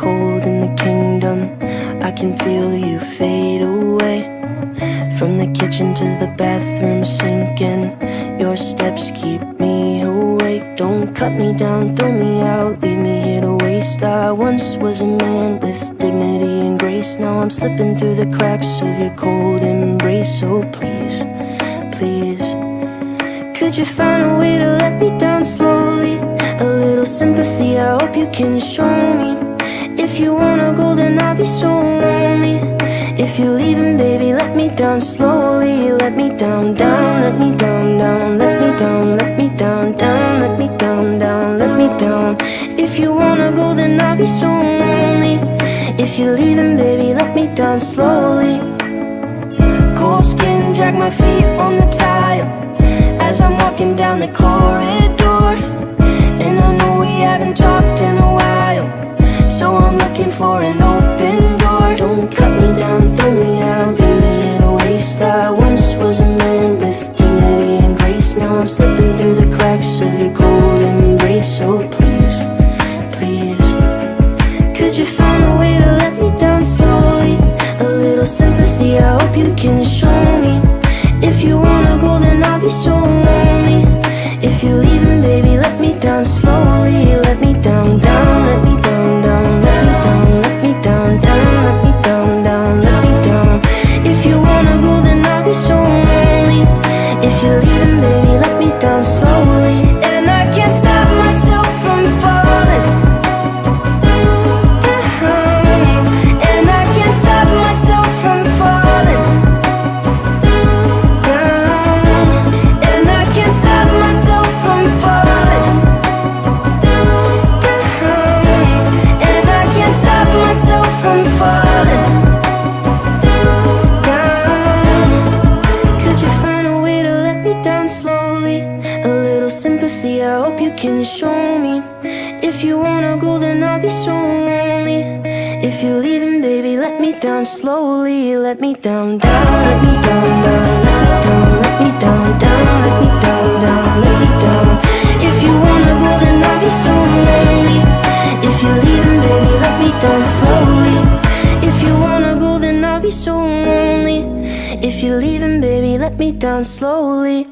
cold in the kingdom. I can feel you fade away. From the kitchen to the bathroom sinking, your steps keep me awake. Don't cut me down, throw me out, leave me here to waste. I once was a man with dignity and grace. Now I'm slipping through the cracks of your cold embrace. So please, please, could you find a way to let me down slowly? A little sympathy, I hope you can show me. If you wanna go, then I'll be so lonely. If you're leaving, baby, let me down slowly. Let me down, down, let me down, down. Let me down, let me down, down. Let me down, down, let me down. If you wanna go, then I'll be so lonely. If you're leaving, baby, let me down slowly. Cold skin, drag my feet on the tile as I'm walking down the corridor. And I know we haven't talked in a while, so I'm looking for an open door. Don't cut me down, throw me out, leave me in a waste. I once was a man with dignity and grace. Now I'm slipping through the cracks of your cold embrace. So please, please, could you find a way to let me down slowly? A little sympathy, I hope you can show me. If you wanna go, then I'll be so lonely. If you're leaving, baby, let me down slowly. Let me down, down, let me down, down. Let me down, let me down, down. Let me down, down, let me down. If you wanna go, then I'll be so lonely. If you're leaving, baby, let me down slowly. And I can't stop myself from falling down. And I can't stop myself from falling down. And I can't stop myself from falling down. And I can't stop myself from falling down. Could you find a way to let me down slowly? A little sympathy, I hope you can show me. If you wanna go, then I'll be so lonely. If you're leaving, baby, let me down slowly. Let me down, down, let me down, down. Let me down, let me down, down. Let me down, down, let me down. If you wanna go, then I'll be so lonely. If you're leaving, baby, let me down slowly. If you wanna go, then I'll be so lonely. If you're leaving, baby, let me down slowly.